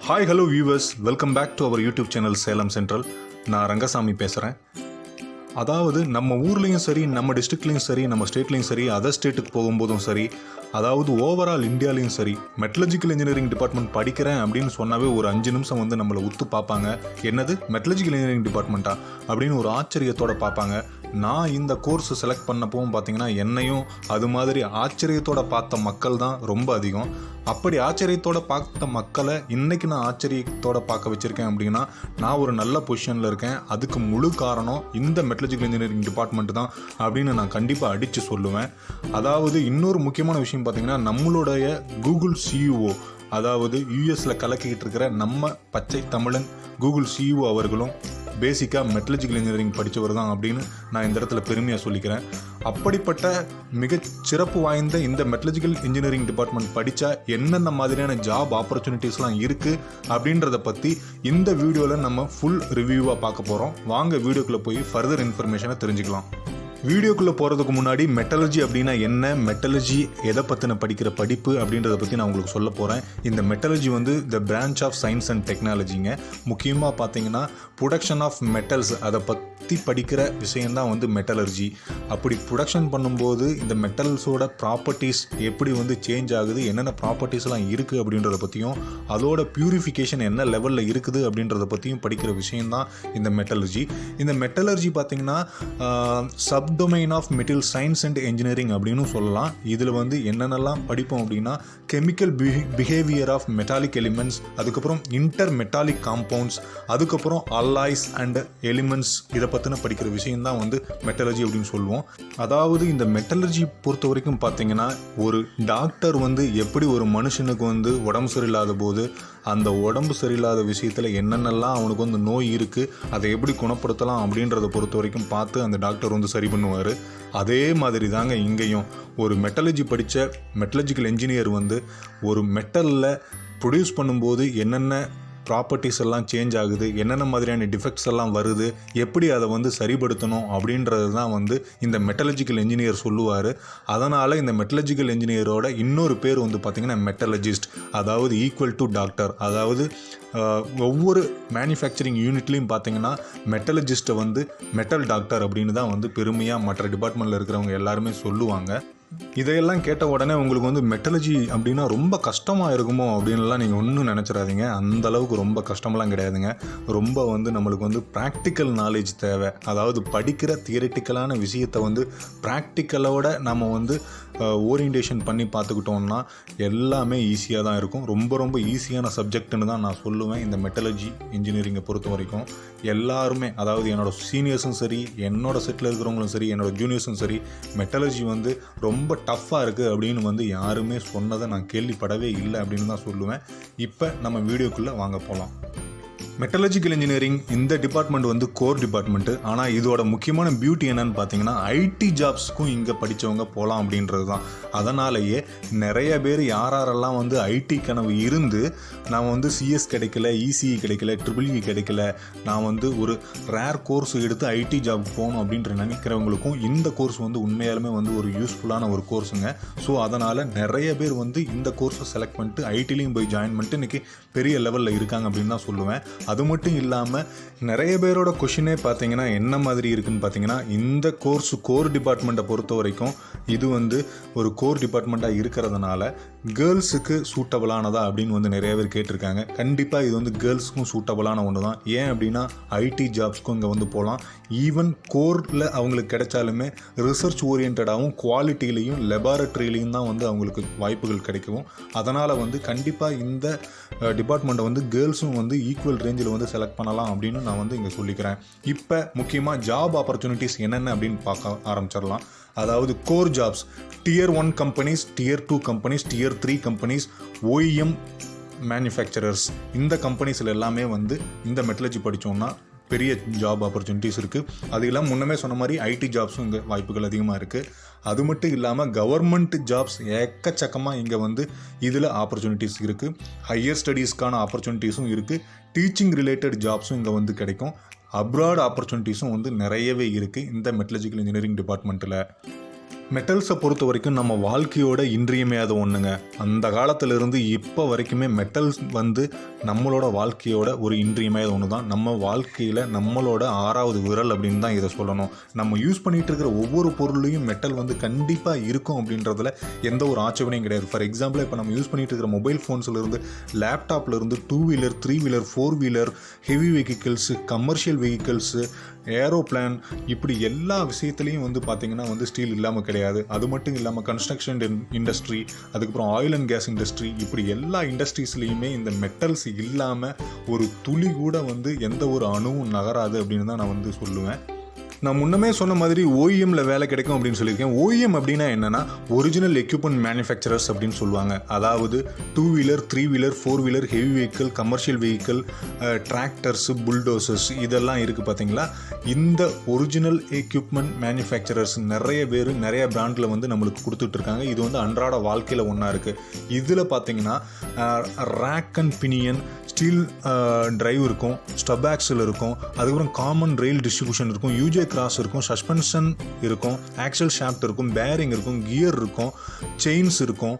Hi hello viewers, welcome back to our YouTube channel Salem Central. நான் ரங்கசாமி பேசுகிறேன். அதாவது நம்ம ஊர்லேயும் சரி, நம்ம டிஸ்ட்ரிக்ட்லேயும் சரி, நம்ம ஸ்டேட்லேயும் சரி, அதர் ஸ்டேட்டுக்கு போகும்போதும் சரி, அதாவது ஓவரால் இந்தியாலையும் சரி, மெட்டலர்ஜிக்கல் இன்ஜினியரிங் டிபார்ட்மெண்ட் படிக்கிறேன் அப்படின்னு சொன்னாவே ஒரு 5 நிமிஷம் வந்து நம்மளை உத்து பார்ப்பாங்க. என்னது மெட்டலர்ஜிக்கல் இன்ஜினியரிங் டிபார்ட்மெண்ட்டா அப்படின்னு ஒரு ஆச்சரியத்தோடு பார்ப்பாங்க. நான் இந்த கோர்ஸ் செலக்ட் பண்ணப்பவும் பார்த்தீங்கன்னா என்னையும் அது மாதிரி ஆச்சரியத்தோடு பார்த்த மக்கள் தான் ரொம்ப அதிகம். அப்படி ஆச்சரியத்தோடு பார்த்த மக்களை இன்றைக்கி நான் ஆச்சரியத்தோடு பார்க்க வச்சுருக்கேன் அப்படின்னா நான் ஒரு நல்ல பொசிஷனில் இருக்கேன். அதுக்கு முழு காரணம் இந்த மெட்டலர்ஜிக்கல் இன்ஜினியரிங் டிபார்ட்மெண்ட் தான் அப்படின்னு நான் கண்டிப்பாக அடித்து சொல்லுவேன். அதாவது இன்னொரு முக்கியமான விஷயம் பார்த்தீங்கன்னா, நம்மளுடைய கூகுள் சிஇஓ, அதாவது யூஎஸில் கலக்கிக்கிட்டு இருக்கிற நம்ம பச்சை தமிழன் கூகுள் சிஇஓ அவர்களும் பேசிக்காக மெட்டலர்ஜிக்கல் இன்ஜினியரிங் படித்தவர் தான் அப்படின்னு நான் இந்த இடத்துல பெருமையாக சொல்லிக்கிறேன். அப்படிப்பட்ட மிகச் சிறப்பு வாய்ந்த இந்த மெட்டலர்ஜிக்கல் இன்ஜினியரிங் டிபார்ட்மெண்ட் படித்தா என்னென்ன மாதிரியான ஜாப் ஆப்பர்ச்சுனிட்டிஸ்லாம் இருக்குது அப்படின்றத பற்றி இந்த வீடியோவில் நம்ம ஃபுல் ரிவ்யூவாக பார்க்க போகிறோம். வாங்க வீடியோக்குள்ளே போய் ஃபர்தர் இன்ஃபர்மேஷனை தெரிஞ்சுக்கலாம். வீடியோக்குள்ளே போகிறதுக்கு முன்னாடி மெட்டலர்ஜி அப்படின்னா என்ன, மெட்டலர்ஜி எதை பற்றின படிக்கிற படிப்பு அப்படின்றத பற்றி நான் உங்களுக்கு சொல்ல போகிறேன். இந்த மெட்டலர்ஜி வந்து the branch of science and டெக்னாலஜிங்க. முக்கியமாக பார்த்தீங்கன்னா ப்ரொடக்ஷன் ஆஃப் மெட்டல்ஸ், அதை பற்றி படிக்கிற விஷயந்தான் வந்து மெட்டலர்ஜி. அப்படி ப்ரொடக்ஷன் பண்ணும்போது இந்த மெட்டல்ஸோட ப்ராப்பர்ட்டிஸ் எப்படி வந்து சேஞ்ச் ஆகுது, என்னென்ன ப்ராப்பர்ட்டிஸ்லாம் இருக்குது அப்படின்றத பற்றியும், அதோட பியூரிஃபிகேஷன் என்ன லெவலில் இருக்குது அப்படின்றத பற்றியும் படிக்கிற விஷயந்தான் இந்த மெட்டலர்ஜி. இந்த மெட்டலர்ஜி பார்த்தீங்கன்னா subdomain of material science and engineering அப்படின்னு சொல்லலாம். இதில் வந்து என்னென்னலாம் படிப்போம் அப்படின்னா, chemical behaviour of metallic elements, அதுக்கப்புறம் இன்டர் மெட்டாலிக் காம்பவுண்ட்ஸ், அதுக்கப்புறம் அல்லாய்ஸ் அண்ட் எலிமெண்ட்ஸ், இதை பற்றின படிக்கிற விஷயந்தான் வந்து மெட்டலர்ஜி அப்படின்னு சொல்லுவோம். அதாவது இந்த மெட்டலர்ஜி பொறுத்த வரைக்கும் பார்த்தீங்கன்னா, ஒரு டாக்டர் வந்து எப்படி ஒரு மனுஷனுக்கு வந்து உடம்பு சரியில்லாத போது அந்த உடம்பு சரியில்லாத விஷயத்தில் என்னென்னலாம் அவனுக்கு வந்து நோய் இருக்குது, அதை எப்படி குணப்படுத்தலாம் அப்படின்றத பொறுத்த வரைக்கும் பார்த்து அந்த டாக்டர் வந்து சரி பண்ணுவார். அதே மாதிரி தாங்க இங்கேயும் ஒரு மெட்டலர்ஜி படித்த மெட்டலர்ஜிக்கல் என்ஜினியர் வந்து ஒரு மெட்டலில் ப்ரொடியூஸ் பண்ணும்போது என்னென்ன ப்ராப்பர்ட்டிஸ் எல்லாம் சேஞ்ச் ஆகுது, என்னென்ன மாதிரியான டிஃபெக்ட்ஸ் எல்லாம் வருது, எப்படி அதை வந்து சரிப்படுத்தணும் அப்படின்றது தான் வந்து இந்த மெட்டலர்ஜிக்கல் என்ஜினியர் சொல்லுவார். அதனால் இந்த மெட்டலர்ஜிக்கல் என்ஜினியரோட இன்னொரு பேர் வந்து பார்த்திங்கன்னா மெட்டலர்ஜிஸ்ட், அதாவது ஈக்குவல் டு டாக்டர். அதாவது ஒவ்வொரு மேனுஃபேக்சரிங் யூனிட்லேயும் பார்த்தீங்கன்னா மெட்டலர்ஜிஸ்ட்டை வந்து மெட்டல் டாக்டர் அப்படின்னு தான் வந்து பெருமையாக மற்ற டிபார்ட்மெண்ட்டில் இருக்கிறவங்க எல்லாருமே சொல்லுவாங்க. இதையெல்லாம் கேட்ட உடனே உங்களுக்கு வந்து மெட்டலர்ஜி அப்படின்னா ரொம்ப கஷ்டமாக இருக்குமோ அப்படின்லாம் நீங்கள் ஒன்றும் நினச்சிடாதீங்க. அந்தளவுக்கு ரொம்ப கஷ்டமெல்லாம் கிடையாதுங்க. ரொம்ப வந்து நம்மளுக்கு வந்து ப்ராக்டிக்கல் நாலேஜ் தேவை. அதாவது படிக்கிற தியரிட்டிக்கலான விஷயத்தை வந்து ப்ராக்டிக்கலோட நம்ம வந்து ஓரியன்டேஷன் பண்ணி பார்த்துக்கிட்டோம்னா எல்லாமே ஈஸியாக தான் இருக்கும். ரொம்ப ஈஸியான சப்ஜெக்ட்னு தான் நான் சொல்லுவேன். இந்த மெட்டலர்ஜி இன்ஜினியரிங்கை பொறுத்த வரைக்கும் எல்லாருமே, அதாவது என்னோடய சீனியர்ஸும் சரி, என்னோடய செட்டில் இருக்கிறவங்களும் சரி, என்னோடய ஜூனியர்ஸும் சரி, மெட்டலர்ஜி வந்து ரொம்ப டஃப்பாக இருக்குது அப்படின்னு வந்து யாருமே சொன்னதை நான் கேள்விப்படவே இல்லை அப்படின்னு தான் சொல்லுவேன். இப்போ நம்ம வீடியோக்குள்ளே வாங்க போகலாம். மெட்டலர்ஜிக்கல் இன்ஜினியரிங் இந்த டிபார்ட்மெண்ட் வந்து கோர் டிபார்ட்மெண்ட்டு. ஆனால் இதோட முக்கியமான பியூட்டி என்னன்னு பார்த்தீங்கன்னா, ஐடி ஜாப்ஸ்க்கும் இங்கே படித்தவங்க போகலாம் அப்படின்றது தான். அதனாலேயே நிறைய பேர் யாரெல்லாம் வந்து ஐடி கனவு இருந்து நான் வந்து சிஎஸ் கிடைக்கல, இசிஇ கிடைக்கல, ட்ரிபிள்இ கிடைக்கல, நான் வந்து ஒரு ரேர் கோர்ஸ் எடுத்து ஐடி ஜாப் போகணும் அப்படின்ற நினைக்கிறவங்களுக்கும் இந்த கோர்ஸ் வந்து உண்மையாலுமே வந்து ஒரு யூஸ்ஃபுல்லான ஒரு கோர்ஸுங்க. ஸோ அதனால் நிறைய பேர் வந்து இந்த கோர்ஸை செலக்ட் பண்ணிட்டு ஐடிலையும் போய் ஜாயின் பண்ணிட்டு இன்றைக்கி பெரிய லெவலில் இருக்காங்க அப்படின்னு தான் சொல்லுவேன். அது மட்டும் இல்லாமல் நிறைய பேரோட கொஷினே பார்த்தீங்கன்னா என்ன மாதிரி இருக்குதுன்னு பார்த்தீங்கன்னா, இந்த கோர்ஸ் கோர் டிபார்ட்மெண்ட்டை பொறுத்த வரைக்கும் இது வந்து ஒரு கோர் டிபார்ட்மெண்ட்டாக இருக்கிறதுனால கேர்ள்ஸுக்கு சூட்டபிளானதா அப்படின்னு வந்து நிறைய பேர் கேட்டிருக்காங்க. கண்டிப்பாக இது வந்து கேர்ள்ஸுக்கும் சூட்டபிளான ஒன்று தான். ஏன் அப்படின்னா ஐடி ஜாப்ஸ்க்கும் இங்கே வந்து போகலாம். ஈவன் கோரில் அவங்களுக்கு கிடைச்சாலுமே ரிசர்ச் ஓரியன்டாகவும் குவாலிட்டிலையும் லெபார்ட்ரிலையும் தான் வந்து அவங்களுக்கு வாய்ப்புகள் கிடைக்கும். அதனால் வந்து கண்டிப்பாக இந்த டிபார்ட்மெண்ட்டை வந்து கேர்ள்ஸும் வந்து ஈக்குவல் ரேஞ்சில் வந்து செலக்ட் பண்ணலாம் அப்படின்னு நான் வந்து இங்கே சொல்லிக்கிறேன். இப்போ முக்கியமாக ஜாப் ஆப்பர்ச்சுனிட்டிஸ் என்னென்ன அப்படின்னு பார்க்க ஆரம்பிச்சிடலாம். அதாவது core jobs, Tier 1 companies, Tier 2 companies, Tier 3 companies, OEM manufacturers, இந்த கம்பெனிஸில் எல்லாமே வந்து இந்த மெட்டலர்ஜி படித்தோம்னா பெரிய ஜாப் ஆப்பர்ச்சுனிட்டிஸ் இருக்குது. அது இல்லாமல் முன்னமே சொன்ன மாதிரி ஐடி ஜாப்ஸும் இங்கே வாய்ப்புகள் அதிகமாக இருக்குது. அது மட்டும் இல்லாமல் கவர்மெண்ட் ஜாப்ஸ் எக்கச்சக்கமாக இங்கே வந்து இதில் ஆப்பர்ச்சுனிட்டிஸ் இருக்குது. ஹையர் ஸ்டடீஸ்க்கான ஆப்பர்ச்சுனிட்டிஸும் இருக்குது. டீச்சிங் ரிலேட்டட் ஜாப்ஸும் இங்கே வந்து கிடைக்கும். அப்ராட் ஆப்பர்ச்சுனிட்டிஸும் வந்து நிறையவே இருக்குது இந்த மெட்டலர்ஜிக்கல் இன்ஜினியரிங் டிபார்ட்மெண்ட்டில். மெட்டல்ஸை பொறுத்த வரைக்கும் நம்ம வாழ்க்கையோட இன்றியமையாத ஒன்றுங்க. அந்த காலத்திலிருந்து இப்போ வரைக்குமே மெட்டல்ஸ் வந்து நம்மளோட வாழ்க்கையோட ஒரு இன்றியமையாத ஒன்று தான். நம்ம வாழ்க்கையில் நம்மளோட 6வது விரல் அப்படின்னு தான் இதை சொல்லணும். நம்ம யூஸ் பண்ணிகிட்டு இருக்கிற ஒவ்வொரு பொருளையும் மெட்டல் வந்து கண்டிப்பாக இருக்கும் அப்படின்றதுல எந்த ஒரு ஆட்சேபனையும் கிடையாது. ஃபார் எக்ஸாம்பிள், இப்போ நம்ம யூஸ் பண்ணிகிட்டு இருக்கிற மொபைல் ஃபோன்ஸ்லேருந்து, லேப்டாப்லேருந்து, 2 wheeler, 3 wheeler, 4 wheeler, heavy vehicles, commercial vehicles, aeroplane, இப்படி எல்லா விஷயத்துலையும் வந்து பார்த்திங்கன்னா வந்து ஸ்டீல் இல்லாமல் கிடையாது. அது மட்டும் இல்லாமல் கன்ஸ்ட்ரக்ஷன் இண்டஸ்ட்ரி, அதுக்கப்புறம் ஆயில் அண்ட் கேஸ் இண்டஸ்ட்ரி, இப்படி எல்லா இண்டஸ்ட்ரீஸ்லேயுமே இந்த மெட்டல்ஸ் இல்லாமல் ஒரு துளி கூட வந்து எந்த ஒரு அணுவும் நகராது அப்படின்னு தான் நான் வந்து சொல்லுவேன். நான் முன்னமே சொன்ன மாதிரி ஓஇஎம்ல வேலை கிடைக்கும் அப்படின்னு சொல்லியிருக்கேன். ஓஇஎம் அப்படின்னா என்னென்னா ஒரிஜினல் எக்யூப்மெண்ட் மேனுஃபேக்சரர்ஸ் அப்படின்னு சொல்லுவாங்க. அதாவது 2 wheeler, 3 wheeler, 4 wheeler, heavy vehicle, commercial vehicle, tractors, bulldozers இதெல்லாம் இருக்குது பார்த்தீங்களா. இந்த ஒரிஜினல் எக்யூப்மெண்ட் மேனுஃபேக்சரர்ஸ் நிறைய பேர் நிறைய பிராண்டில் வந்து நம்மளுக்கு கொடுத்துட்ருக்காங்க. இது வந்து அன்றாட வாழ்க்கையில் ஒன்றா இருக்குது. இதில் பார்த்தீங்கன்னா rack and pinion, steel drive இருக்கும், ஸ்டப் ஆக்சல் இருக்கும், அதுக்கப்புறம் காமன் ரெயில் டிஸ்ட்ரிபியூஷன் இருக்கும், யூஜே கிராஸ் இருக்கும், சஸ்பென்ஷன் இருக்கும், ஆக்சல் ஷாஃப்ட் இருக்கும், பேரிங் இருக்கும், கியர் இருக்கும், செயின்ஸ் இருக்கும்,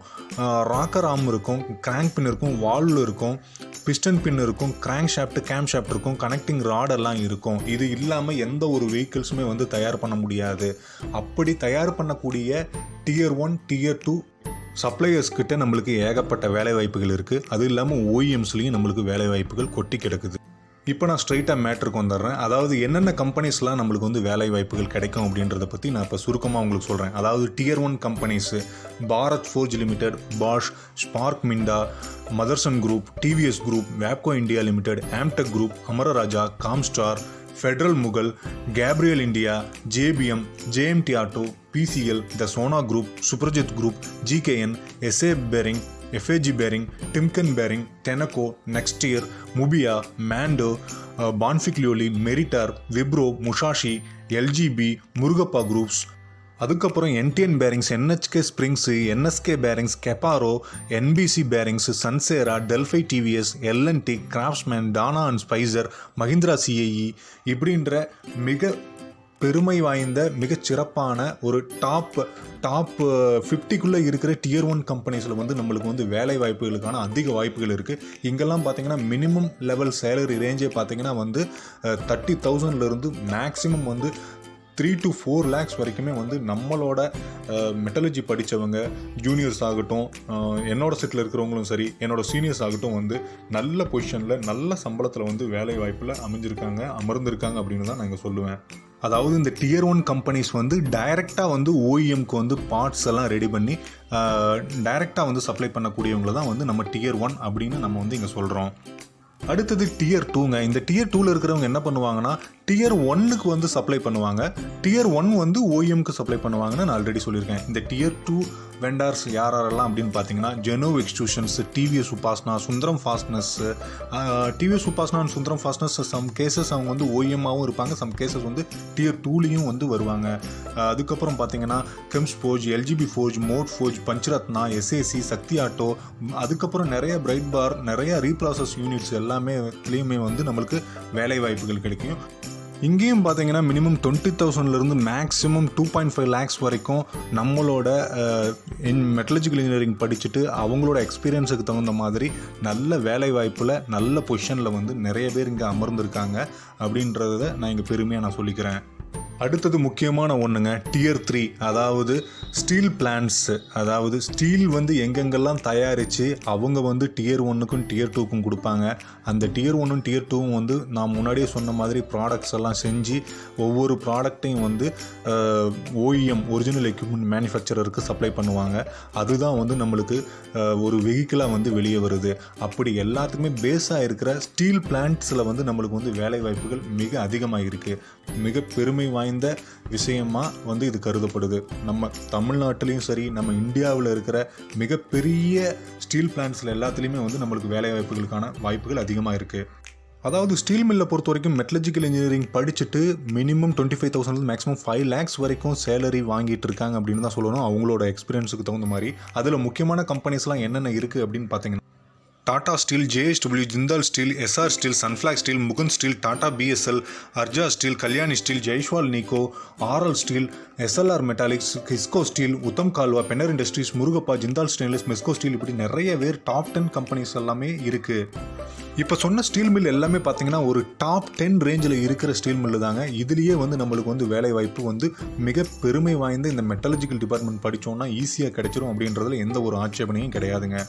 ராக்கர் ஆர்ம் இருக்கும், கிராங்க் பின் இருக்கும், வால்வ் இருக்கும், பிஸ்டன் பின் இருக்கும், கிராங்க் ஷாஃப்ட், கேம் ஷாஃப்ட் இருக்கும், கனெக்டிங் ராடெல்லாம் இருக்கும். இது இல்லாமல் எந்த ஒரு வெஹிக்கிள்ஸுமே வந்து தயார் பண்ண முடியாது. அப்படி தயார் பண்ணக்கூடிய Tier 1, Tier 2 சப்ளையர்ஸ் கிட்ட நம்மளுக்கு ஏகப்பட்ட வேலை வாய்ப்புகள் இருக்குது. அது இல்லாமல் ஓஇஎம்ஸ்லேயும் நம்மளுக்கு வேலை வாய்ப்புகள் கொட்டி கிடக்குது. இப்போ நான் ஸ்ட்ரைட்டாக மேட்ருக்கு வந்துடுறேன். அதாவது என்னென்ன கம்பெனிஸ்லாம் நம்மளுக்கு வந்து வேலை வாய்ப்புகள் கிடைக்கும் அப்படின்றத பற்றி நான் இப்போ சுருக்கமாக உங்களுக்கு சொல்கிறேன். அதாவது Tier 1 companies Bharat Forge Limited, Bosch, Spark Minda, Motherson Group, TVS Group, Wabco India Limited, Amtek Group, Amara Raja, Comstar, Federal Mogul, Gabriel India, JBM, JMT Auto, PCL, the Sona Group, Suprajit Group, GKN, SA bearing, FAG bearing, Timken bearing, Tenneco, next year, Mubea, Mando, Bonfiglioli, Meritor, Wipro, Musashi, LGB, Murugappa groups, அதுக்கப்புறம் NTN bearings, NHK springs, NSK bearings, Caparo, NBC bearings, Sansera, Delphi TVS, L and T, Craftsman, Danah and ஸ்பைசர், Mahindra CIE இப்படின்ற மிக பெருமை வாய்ந்த மிகச்சிறப்பான ஒரு top 50க்குள்ளே இருக்கிற Tier 1 கம்பெனிஸில் வந்து நம்மளுக்கு வந்து வேலை வாய்ப்புகளுக்கான அதிக வாய்ப்புகள் இருக்குது. இங்கெல்லாம் பார்த்தீங்கன்னா மினிமம் லெவல் சேலரி ரேஞ்சே பார்த்தீங்கன்னா வந்து 30,000லேருந்து மேக்ஸிமம் வந்து 3 to 4 lakhs வரைக்குமே வந்து நம்மளோட மெட்டலர்ஜி படித்தவங்க, ஜூனியர்ஸ் ஆகட்டும், என்னோட செட்டில் இருக்கிறவங்களும் சரி, என்னோட சீனியர்ஸ் ஆகட்டும் வந்து நல்ல பொசிஷனில் நல்ல சம்பளத்தில் வந்து வேலை வாய்ப்பில் அமர்ந்திருக்காங்க அப்படின்னு தான் நான் சொல்லுவேன். அதாவது இந்த Tier 1 கம்பெனிஸ் வந்து டைரெக்டாக வந்து ஓஇஎம்க்கு வந்து பார்ட்ஸ் எல்லாம் ரெடி பண்ணி டைரெக்டாக வந்து சப்ளை பண்ணக்கூடியவங்கள தான் வந்து நம்ம Tier 1 அப்படின்னு நம்ம வந்து இங்கே சொல்கிறோம். அடுத்தது Tier 2ங்க. இந்த Tier 2ல இருக்கிறவங்க என்ன பண்ணுவாங்கன்னா Tier 1க்கு வந்து சப்ளை பண்ணுவாங்க. Tier 1 வந்து ஓஇஎம்க்கு சப்ளை பண்ணுவாங்கன்னு நான் ஆல்ரெடி சொல்லியிருக்கேன். இந்த Tier 2 வெண்டார்ஸ் யாரெல்லாம் அப்படின்னு பார்த்தீங்கன்னா Geno extrusions, TVS Upasana, Sundaram fasteners. TVS Upasana and Sundaram fasteners some cases அவங்க வந்து ஓஇஎம்மாகவும் இருப்பாங்க, சம் கேசஸ் வந்து Tier 2லையும் வந்து வருவாங்க. அதுக்கப்புறம் பார்த்தீங்கன்னா கெம்ஸ் Forge, LGB Forge, Mod Forge, Pancharatna, SAC, Shakti Auto, அதுக்கப்புறம் நிறைய பிரைட் பார், நிறைய ரீப்ராசஸ் யூனிட்ஸ் எல்லாமேலேயுமே வந்து நம்மளுக்கு வேலை வாய்ப்புகள் கிடைக்கும். இங்கேயும் பார்த்தீங்கன்னா மினிமம் 20,000லேருந்து மேக்ஸிமம் 2.5 lakhs வரைக்கும் நம்மளோட மெட்டலர்ஜிக்கல் இன்ஜினியரிங் படிச்சுட்டு அவங்களோட எக்ஸ்பீரியன்ஸுக்கு தகுந்த மாதிரி நல்ல வேலை வாய்ப்பில் நல்ல பொசிஷனில் வந்து நிறைய பேர் இங்கே அமர்ந்திருக்காங்க அப்படின்றத நான் இங்கே பெருமையாக நான் சொல்லிக்கிறேன். அடுத்தது முக்கியமான ஒன்றுங்க Tier 3, அதாவது ஸ்டீல் பிளான்ட்ஸு. அதாவது ஸ்டீல் வந்து எங்கெங்கெல்லாம் தயாரித்து அவங்க வந்து Tier 1க்கும் Tier 2க்கும் கொடுப்பாங்க. அந்த Tier 1ம் Tier 2ம் வந்து நான் முன்னாடியே சொன்ன மாதிரி ப்ராடக்ட்ஸ் எல்லாம் செஞ்சு ஒவ்வொரு ப்ராடக்டையும் வந்து ஓஇஎம், ஒரிஜினல் எக்யூப்மெண்ட் மேனுஃபேக்சரருக்கு சப்ளை பண்ணுவாங்க. அதுதான் வந்து நம்மளுக்கு ஒரு வெஹிக்கிளாக வந்து வெளியே வருது. அப்படி எல்லாத்துக்குமே பேஸாக இருக்கிற ஸ்டீல் பிளான்ட்ஸில் வந்து நம்மளுக்கு வந்து வேலை வாய்ப்புகள் மிக அதிகமாக இருக்குது. மிக பெருமை வாய்ந்த விஷயமா வந்து இது கருதப்படுது. நம்ம தமிழ்நாட்டிலையும் சரி, நம்ம இந்தியாவில் இருக்கிற மிகப்பெரிய ஸ்டீல் பிளான்ட்ஸில் எல்லாத்துலேயுமே வந்து நம்மளுக்கு வேலை வாய்ப்புகளுக்கான வாய்ப்புகள் அதிகமாக இருக்குது. அதாவது ஸ்டீல் மில்லை பொறுத்த வரைக்கும் மெட்டலர்ஜிக்கல் இன்ஜினியரிங் படிச்சுட்டு மினிமம் 25,000 மேக்ஸிமம் 5 lakhs வரைக்கும் சேலரி வாங்கிட்டு இருக்காங்க அப்படின்னு தான் சொல்லணும், அவங்களோட எக்ஸ்பீரியன்ஸுக்கு தகுந்த மாதிரி. அதில் முக்கியமான கம்பெனிஸ்லாம் என்னென்ன இருக்குது அப்படின்னு பார்த்தீங்கன்னா Tata Steel, JSW, Jindal Steel, SR Steel, Sunflag Steel, Mukund Steel, Tata BSL, Arjas Steel, Kalyani Steel, Jayaswal Neco, RL Steel, SLR Metallics, Kisco Steel, Uttam Galva, Pennar Industries, Murugappa, Jindal Stainless, Mesco Steel, இப்படி நிறைய பேர் டாப் 10 கம்பெனிஸ் எல்லாமே இருக்குது. இப்போ சொன்ன ஸ்டீல் மில் எல்லாமே பார்த்தீங்கன்னா ஒரு டாப் 10 ரேஞ்சில் இருக்கிற ஸ்டீல் மில்லு தாங்க. இதுலேயே வந்து நம்மளுக்கு வந்து வேலை வாய்ப்பு வந்து மிக பெருமை வாய்ந்த இந்த மெட்டலர்ஜிக்கல் டிபார்ட்மெண்ட் படித்தோன்னா ஈஸியாக கிடைச்சிரும் அப்படின்றதுல எந்த ஒரு ஆட்சேபனையும் கிடையாதுங்க.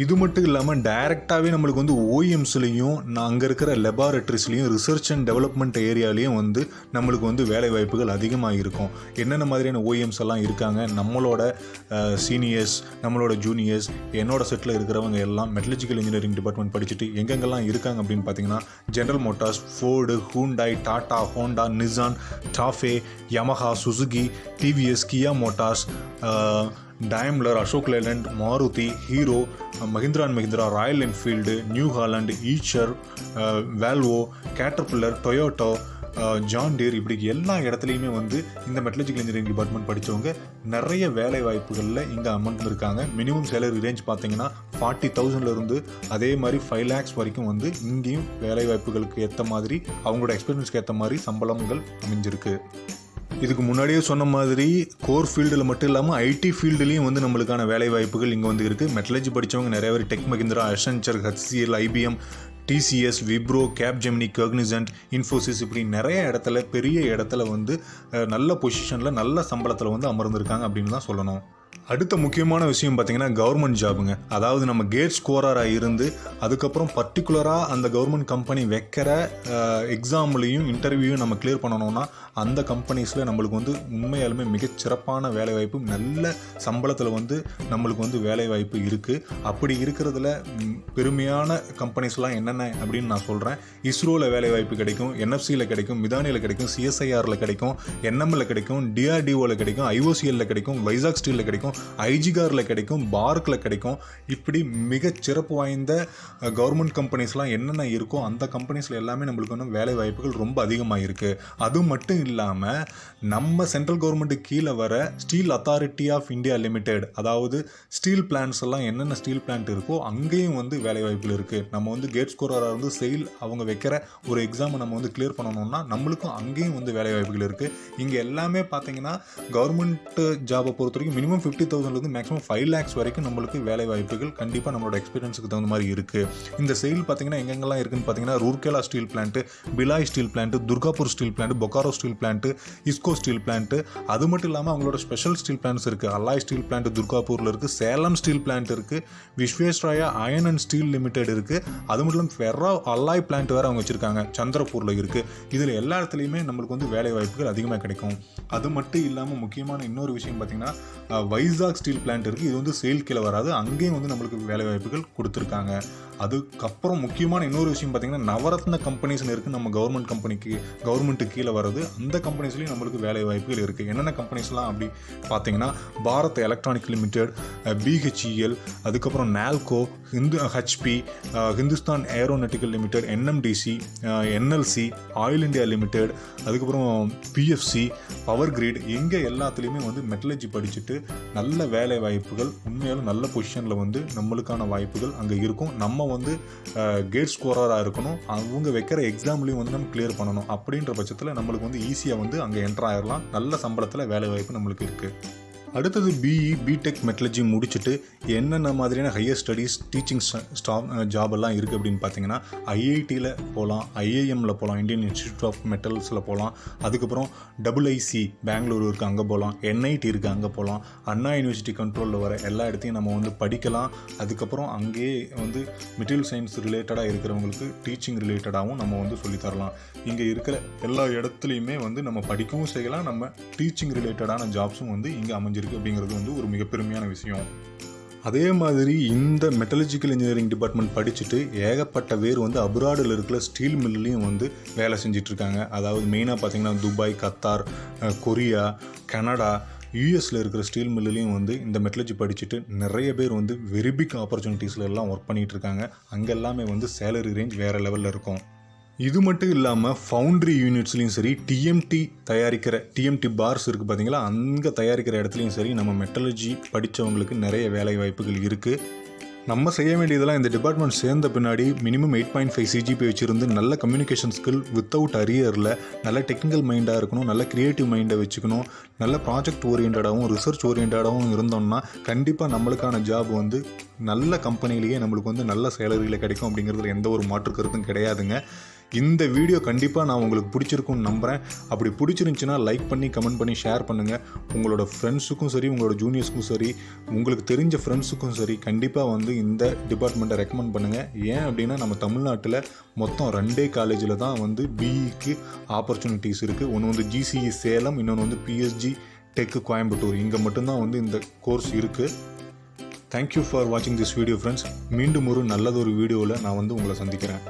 இது மட்டும் இல்லாமல் டைரெக்டாகவே நம்மளுக்கு வந்து OEMஸ்லேயும் அங்கே இருக்கிற லெபார்ட்ரிஸ்லேயும் ரிசர்ச் அண்ட் டெவலப்மெண்ட் ஏரியாலையும் வந்து நம்மளுக்கு வந்து வேலை வாய்ப்புகள் அதிகமாக இருக்கும். என்னென்ன மாதிரியான OEMs எல்லாம் இருக்காங்க, நம்மளோட சீனியர்ஸ், நம்மளோட ஜூனியர்ஸ், என்னோட செட்டில் இருக்கிறவங்க எல்லாம் மெட்டலர்ஜிக்கல் இன்ஜினியரிங் டிபார்ட்மெண்ட் படிச்சுட்டு எங்கெங்கெல்லாம் இருக்காங்க அப்படின்னு பார்த்தீங்கன்னா General Motors, Ford, Hyundai, Tata, Honda, Nissan, TAFE, Yamaha, Suzuki, TVS, Kia Motors, Daimler, Ashok Leyland, Maruti, Hero, Mahindra and Mahindra, Royal Enfield, New Holland, Eicher, Volvo, Caterpillar, Toyota, John Deere, இப்படி எல்லா இடத்துலையுமே வந்து இந்த மெட்டலர்ஜிக்கல் இன்ஜினியரிங் டிபார்ட்மெண்ட் படித்தவங்க நிறைய வேலை வாய்ப்புகளில் இங்கே அமர்ந்திருக்காங்க. மினிமம் சேலரி ரேஞ்ச் பார்த்தீங்கன்னா 40,000 இருந்து அதே மாதிரி 5 lakhs வரைக்கும் வந்து இங்கேயும் வேலை வாய்ப்புகளுக்கு ஏற்ற மாதிரி அவங்களோட எக்ஸ்பீரியன்ஸ்க்கு ஏற்ற மாதிரி சம்பளங்கள் அமைஞ்சிருக்கு. இதுக்கு முன்னாடியே சொன்ன மாதிரி கோர் ஃபீல்டில் மட்டும் இல்லாமல் IT ஃபீல்டுலேயும் வந்து நம்மளுக்கான வேலை வாய்ப்புகள் இங்கே வந்து இருக்குது. மெட்டலர்ஜி படித்தவங்க நிறைய பேர் tech Mahindra, Accenture, HCL, IBM, TCS, Wipro, Capgemini, Cognizant, Infosys, இப்படி நிறைய இடத்துல பெரிய இடத்துல வந்து நல்ல பொசிஷனில் நல்ல சம்பளத்தில் வந்து அமர்ந்திருக்காங்க அப்படின்னு தான் சொல்லணும். அடுத்த முக்கியமான விஷயம் பார்த்தீங்கன்னா கவர்மெண்ட் ஜாபுங்க. அதாவது நம்ம கேட் ஸ்கோரராக இருந்து அதுக்கப்புறம் பர்டிகுலராக அந்த கவர்மெண்ட் கம்பெனி வைக்கிற எக்ஸாம்லேயும் இன்டர்வியூயும் நம்ம கிளியர் பண்ணணும்னா அந்த கம்பெனிஸில் நம்மளுக்கு வந்து உண்மையாலுமே மிகச்சிறப்பான வேலைவாய்ப்பு, நல்ல சம்பளத்தில் வந்து நம்மளுக்கு வந்து வேலைவாய்ப்பு இருக்குது. அப்படி இருக்கிறதுல பெருமையான கம்பெனிஸ்லாம் என்னென்ன அப்படின்னு நான் சொல்கிறேன். இஸ்ரோவில் வேலைவாய்ப்பு கிடைக்கும், NFCயில் கிடைக்கும், மிதானியில் கிடைக்கும், CSIRல கிடைக்கும், NML கிடைக்கும், DRDOவில் கிடைக்கும், IOCLல கிடைக்கும், வைசாக் ஸ்டீலில் கிடைக்கும், ஐஜிகாரில் கிடைக்கும், பார்க்கில் கிடைக்கும். இப்படி மிகச் சிறப்பு வாய்ந்த கவர்மெண்ட் கம்பெனிஸ்லாம் என்னென்ன இருக்கோ அந்த கம்பெனிஸில் எல்லாமே நம்மளுக்கு வந்து வேலை வாய்ப்புகள் ரொம்ப அதிகமாக இருக்குது. அது மட்டும் இல்லாமல் நம்ம சென்ட்ரல் கவர்மெண்ட்டுக்கு கீழே வர steel authority of India limited, அதாவது ஸ்டீல் பிளான்ட்ஸ் எல்லாம் என்னென்ன ஸ்டீல் பிளான்ட் இருக்கோ அங்கேயும் வந்து வேலை வாய்ப்புகள் இருக்குது. நம்ம வந்து கேட் ஸ்கோரராக இருந்து செயில் அவங்க வைக்கிற ஒரு எக்ஸாமை நம்ம வந்து கிளியர் பண்ணணும்னா நம்மளுக்கும் அங்கேயும் வந்து வேலை வாய்ப்புகள் இருக்குது. இங்கே எல்லாமே பார்த்தீங்கன்னா கவர்மெண்ட் ஜாபை பொறுத்த வரைக்கும் மினிமம் 50,000 மேக்ஸிமம் 5 lakhs வரைக்கும் நம்மளுக்கு வேலை வாய்ப்புகள் கண்டிப்பாக நம்மளோட எக்ஸ்பீரியன்ஸுக்கு தகுந்த மாதிரி இருக்குது. இந்த செயல் பார்த்தீங்கன்னா எங்கெங்கெல்லாம் இருக்குன்னு பார்த்தீங்கன்னா Rourkela steel plant, Bhilai steel plant, Durgapur steel plant, Bokaro steel plant, IISCO steel plant, அது மட்டும் இல்லாமல் அவங்களோட ஸ்பெஷல் ஸ்டீல் பிளான்ட்ஸ் இருக்குது. அல்லாய் ஸ்டீல் பிளான்ட் துர்காப்பூரில் இருக்குது, சேலம் ஸ்டீல் பிளான்ட் இருக்குது, Visvesvaraya iron and steel limited இருக்குது, அது மட்டும் இல்லாமல் ஃபெர்ரா அல்லாய் பிளான்ட் வேறு அவங்க வச்சுருக்காங்க, சந்திரப்பூரில் இருக்குது. இதில் எல்லா இடத்துலையுமே நம்மளுக்கு வந்து வேலை வாய்ப்புகள் அதிகமாக கிடைக்கும். அது மட்டும் இல்லாமல் முக்கியமான இன்னொரு விஷயம் பார்த்தீங்கன்னா வைசாக் ஸ்டீல் பிளான்ட் இருக்குது. இது வந்து சேல் கீழே வராது, அங்கேயும் வந்து நம்மளுக்கு வேலை வாய்ப்புகள் கொடுத்துருக்காங்க. அதுக்கப்புறம் முக்கியமான இன்னொரு விஷயம் பார்த்தீங்கன்னா நவரத்ன கம்பெனிஸ்னு இருக்குது. நம்ம கவர்மெண்ட்டுக்கு கீழே வர்றது அந்த கம்பெனிஸ்லேயும் நம்மளுக்கு வேலை வாய்ப்புகள் இருக்குது. என்னென்ன கம்பெனிஸ்லாம் அப்படி பார்த்தீங்கன்னா பாரத் எலக்ட்ரானிக் லிமிடெட், BHEL, அதுக்கப்புறம் NALCO, HP, Hindustan aeronautical limited, NMDC, NLC, oil India limited, அதுக்கப்புறம் PFC, பவர் கிரிட், எங்கே எல்லாத்துலேயுமே வந்து மெட்டலர்ஜி படிச்சுட்டு நல்ல வேலை வாய்ப்புகள், உண்மையாலும் நல்ல பொசிஷனில் வந்து நம்மளுக்கான வாய்ப்புகள் அங்கே இருக்கும். நம்ம வந்து கேட் ஸ்கோரராக இருக்கணும், அவங்க வைக்கிற எக்ஸாம்லேயும் வந்து நம்ம கிளியர் பண்ணணும். அப்படின்ற பட்சத்தில் நம்மளுக்கு வந்து ஈஸியாக வந்து அங்கே என்ட்ரு ஆகிடலாம். நல்ல சம்பளத்தில் வேலை வாய்ப்பு நம்மளுக்கு இருக்குது. அடுத்தது BTech மெட்டலர்ஜி முடிச்சுட்டு என்னென்ன மாதிரியான ஹையர் ஸ்டடீஸ் டீச்சிங் ஜாப் எல்லாம் இருக்குது அப்படின்னு பார்த்தீங்கன்னா IITயில் போகலாம், IIMல போகலாம், இந்தியன் இன்ஸ்டியூட் ஆஃப் மெட்டல்ஸில் போகலாம், அதுக்கப்புறம் IIC பெங்களூர் இருக்குது அங்கே போகலாம், NIT இருக்குது அங்கே போகலாம், அண்ணா யூனிவர்சிட்டி கண்ட்ரோலில் வர எல்லா இடத்தையும் நம்ம வந்து படிக்கலாம். அதுக்கப்புறம் அங்கேயே வந்து மெட்டீரியல் சயின்ஸ் ரிலேட்டடாக இருக்கிறவங்களுக்கு டீச்சிங் ரிலேட்டடாகவும் நம்ம வந்து சொல்லித்தரலாம். இங்கே இருக்கிற எல்லா இடத்துலையுமே வந்து நம்ம படிக்கவும் செய்யலாம், நம்ம டீச்சிங் ரிலேட்டடான ஜாப்ஸும் வந்து இங்கே அமைஞ்சிருக்கு அப்படிங்கிறது வந்து ஒரு மிக பெருமையான விஷயம். அதே மாதிரி இந்த மெட்டலர்ஜிக்கல் இன்ஜினியரிங் டிபார்ட்மெண்ட் படிச்சுட்டு ஏகப்பட்ட பேர் வந்து அப்ராடில் இருக்கிற ஸ்டீல் மில்லையும் வந்து வேலை செஞ்சிட்ருக்காங்க. அதாவது மெயினாக பார்த்திங்கன்னா Dubai, Qatar, Korea, Canada, US இருக்கிற ஸ்டீல் மில்லுலேயும் வந்து இந்த மெட்டலர்ஜி படிச்சுட்டு நிறைய பேர் வந்து வெரி பிக் ஆப்பர்ச்சுனிட்டிஸில் எல்லாம் ஒர்க் பண்ணிகிட்டு இருக்காங்க. அங்கே எல்லாமே வந்து சேலரி ரேஞ்ச் வேறு லெவலில் இருக்கும். இது மட்டும் இல்லாமல் ஃபவுண்ட்ரி யூனிட்ஸ்லையும் சரி, TMT பார்ஸ் இருக்குது பார்த்தீங்களா, அங்கே தயாரிக்கிற இடத்துலையும் சரி நம்ம மெட்டலர்ஜி படித்தவங்களுக்கு நிறைய வேலை வாய்ப்புகள் இருக்குது. நம்ம செய்ய வேண்டியதெல்லாம் இந்த டிபார்ட்மெண்ட் சேர்ந்த பின்னாடி மினிமம் 8.5 சிஜிபி வச்சுருந்து நல்ல கம்யூனிகேஷன் ஸ்கில் வித்தவுட் அரியரில் நல்ல டெக்னிக்கல் மைண்டாக இருக்கணும், நல்ல க்ரியேட்டிவ் மைண்டை வச்சுக்கணும், நல்ல ப்ராஜெக்ட் ஓரியன்டாகவும் ரிசர்ச் ஓரியன்டாகவும் இருந்தோம்னா கண்டிப்பாக நம்மளுக்கான ஜாப் வந்து நல்ல கம்பெனிலேயே நம்மளுக்கு வந்து நல்ல சேலரியில் கிடைக்கும் அப்படிங்கிறதுல எந்த ஒரு மாற்று கருத்தும் கிடையாதுங்க. இந்த வீடியோ கண்டிப்பாக நான் உங்களுக்கு பிடிச்சிருக்குன்னு நம்புகிறேன். அப்படி பிடிச்சிருந்துச்சின்னா லைக் பண்ணி கமெண்ட் பண்ணி ஷேர் பண்ணுங்கள். உங்களோட ஃப்ரெண்ட்ஸுக்கும் சரி, உங்களோட ஜூனியர்ஸுக்கும் சரி, உங்களுக்கு தெரிஞ்ச ஃப்ரெண்ட்ஸுக்கும் சரி கண்டிப்பாக வந்து இந்த டிபார்ட்மெண்ட்டை ரெக்கமெண்ட் பண்ணுங்கள். ஏன் அப்படின்னா நம்ம தமிழ்நாட்டில் மொத்தம் 2 காலேஜில் தான் வந்து பிஇக்கு ஆப்பர்ச்சுனிட்டிஸ் இருக்குது. ஒன்று வந்து GCE சேலம், இன்னொன்று வந்து PSG டெக் கோயம்புத்தூர். இங்கே மட்டும்தான் வந்து இந்த கோர்ஸ் இருக்குது. தேங்க்யூ ஃபார் வாட்சிங் திஸ் வீடியோ ஃப்ரெண்ட்ஸ். மீண்டும் ஒரு நல்லதொரு வீடியோவில் நான் வந்து உங்களை சந்திக்கிறேன்.